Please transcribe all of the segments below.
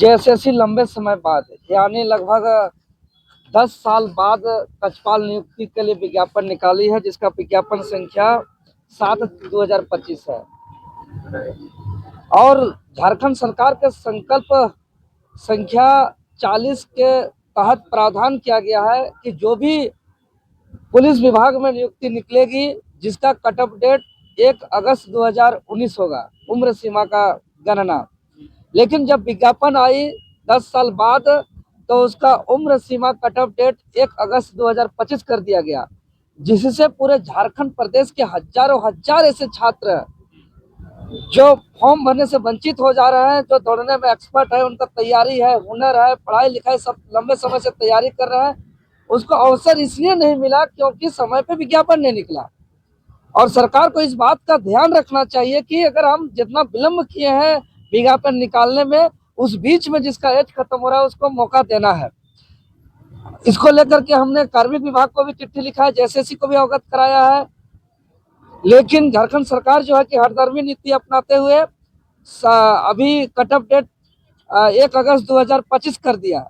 JSSC लंबे समय बाद यानी लगभग 10 साल बाद कक्षपाल नियुक्ति के लिए विज्ञापन निकाली है, जिसका विज्ञापन संख्या 7/2025 है। और झारखंड सरकार के संकल्प संख्या 40 के तहत प्रावधान किया गया है कि जो भी पुलिस विभाग में नियुक्ति निकलेगी जिसका कट ऑफ डेट 1 अगस्त 2019 होगा, उम्र सीमा का गणना। लेकिन जब विज्ञापन आई 10 साल बाद तो उसका उम्र सीमा कट ऑफ डेट 1 अगस्त 2025 कर दिया गया, जिससे पूरे झारखंड प्रदेश के हजारों हजार ऐसे छात्र जो फॉर्म भरने से वंचित हो जा रहे हैं, जो दौड़ने में एक्सपर्ट है, उनका तैयारी है, हुनर है, पढ़ाई लिखाई सब लंबे समय से तैयारी कर रहे हैं, उसको अवसर इसलिए नहीं मिला क्योंकि समय पे विज्ञापन नहीं निकला। और सरकार को इस बात का ध्यान रखना चाहिए कि अगर हम जितना विलम्ब किए हैं विज्ञापन निकालने में, उस बीच में जिसका एज खत्म हो रहा है उसको मौका देना है। इसको लेकर के हमने कार्मिक विभाग को भी चिट्ठी लिखा है, जेएसएससी को भी अवगत कराया है। लेकिन झारखंड सरकार जो है कि हठधर्मी नीति अपनाते हुए अभी कट ऑफ डेट 1 अगस्त 2025 कर दिया,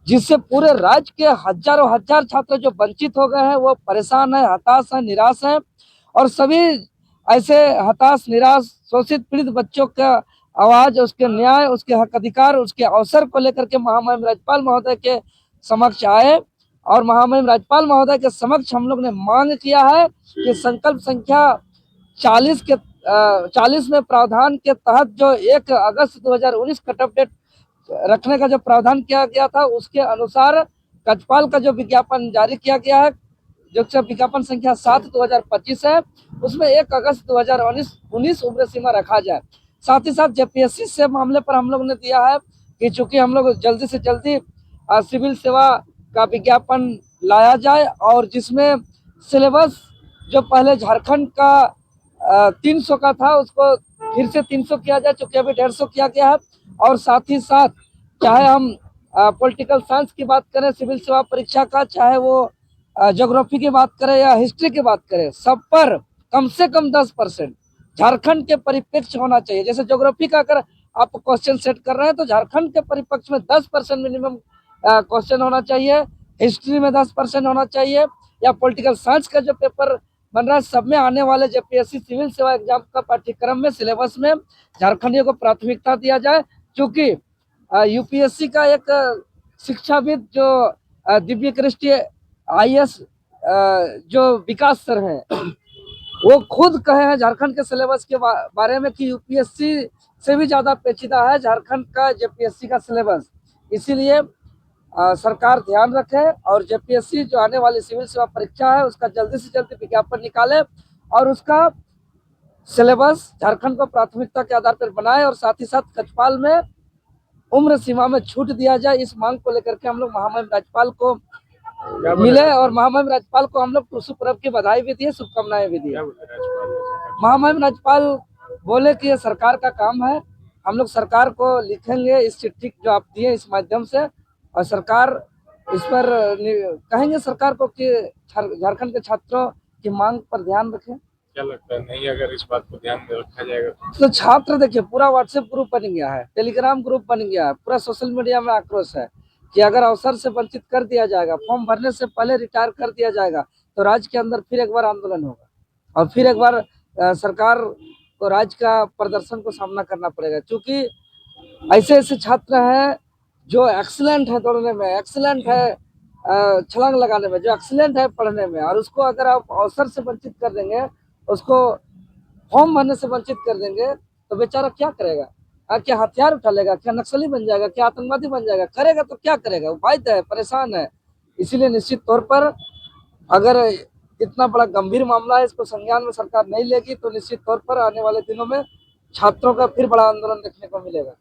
जिससे पूरे राज्य के हजारों हजार छात्र जो वंचित हो गए हैं वो परेशान है, हताश है, निराश है। और सभी ऐसे हताश, निराश, शोषित, पीड़ित बच्चों का आवाज, उसके न्याय, उसके हक अधिकार, उसके अवसर को लेकर के महामहिम राज्यपाल महोदय के समक्ष आए। और महामहिम राज्यपाल महोदय के समक्ष हम लोग ने मांग किया है कि संकल्प संख्या 40 में प्रावधान के तहत जो 1 अगस्त 2019 कट ऑफ डेट रखने का जो प्रावधान किया गया था, उसके अनुसार कक्षपाल का जो विज्ञापन जारी किया गया है, जो विज्ञापन संख्या 7/2025 है, उसमें 1 अगस्त 2019 उम्र सीमा रखा जाए। साथ ही साथ जेपीएससी से मामले पर हम लोग ने दिया है कि चूंकि हम लोग जल्दी से जल्दी सिविल सेवा का विज्ञापन लाया जाए और जिसमें सिलेबस जो पहले झारखंड का 300 का था उसको फिर से 300 किया जाए, चूंकि अभी 150 किया गया है। और साथ ही साथ चाहे हम पॉलिटिकल साइंस की बात करें सिविल सेवा परीक्षा का, चाहे वो ज्योग्राफी की बात करें या हिस्ट्री की बात करें, सब पर कम से कम 10% झारखंड के परिप्रेक्ष्य होना चाहिए। जैसे ज्योग्राफी का अगर आप क्वेश्चन सेट कर रहे हैं तो झारखंड के परिप्रेक्ष्य में 10% मिनिमम क्वेश्चन होना चाहिए, हिस्ट्री में 10% होना चाहिए, या पॉलिटिकल साइंस का जो पेपर बन रहा है सब में आने वाले जेपीएससी सिविल सेवा एग्जाम का पाठ्यक्रम में, सिलेबस में झारखंडियों को प्राथमिकता दिया जाए। क्योंकि यूपीएससी का एक शिक्षाविद जो दिव्य कृष्टि आईएएस जो विकास सर हैं, वो खुद कहे हैं झारखंड के सिलेबस के बारे में कि यूपीएससी से भी ज्यादा पेचीदा है झारखंड का जेपीएससी का सिलेबस। इसीलिए सरकार ध्यान रखे और जेपीएससी जो आने वाली सिविल सेवा परीक्षा है उसका जल्दी से जल्दी विज्ञापन निकाले और उसका सिलेबस झारखंड को प्राथमिकता के आधार पर बनाए। और साथ ही साथ कक्षपाल में उम्र सीमा में छूट दिया जाए, इस मांग को लेकर के हम लोग महामहिम राज्यपाल को मिले और महामहिम राज्यपाल को हम लोग टुसु पर्व की बधाई भी दी, शुभकामनाएं भी दी। महामहिम राज्यपाल बोले कि ये सरकार का काम है, हम लोग सरकार को लिखेंगे इस चिट्ठी जो आप दिए इस माध्यम से, और सरकार इस पर कहेंगे सरकार को कि झारखंड के छात्रों की मांग पर ध्यान रखें। क्या लगता है नहीं अगर इस बात को ध्यान में रखा जाएगा तो छात्र देखिए पूरा व्हाट्सएप ग्रुप बन गया है, टेलीग्राम ग्रुप बन गया है, पूरा सोशल मीडिया में आक्रोश है कि अगर अवसर से वंचित कर दिया जाएगा, फॉर्म भरने से पहले रिटायर कर दिया जाएगा तो राज्य के अंदर फिर एक बार आंदोलन होगा और फिर एक बार सरकार को राज्य का प्रदर्शन को सामना करना पड़ेगा। क्योंकि ऐसे ऐसे छात्र हैं जो एक्सीलेंट है दौड़ने में, एक्सीलेंट है छलांग लगाने में, जो एक्सीलेंट है पढ़ने में, और उसको अगर आप अवसर से वंचित कर देंगे, उसको फॉर्म भरने से वंचित कर देंगे तो बेचारा क्या करेगा? क्या हथियार उठा लेगा? क्या नक्सली बन जाएगा? क्या आतंकवादी बन जाएगा? करेगा तो क्या करेगा? वो बाध्य है, परेशान है। इसीलिए निश्चित तौर पर अगर इतना बड़ा गंभीर मामला है, इसको संज्ञान में सरकार नहीं लेगी तो निश्चित तौर पर आने वाले दिनों में छात्रों का फिर बड़ा आंदोलन देखने को मिलेगा।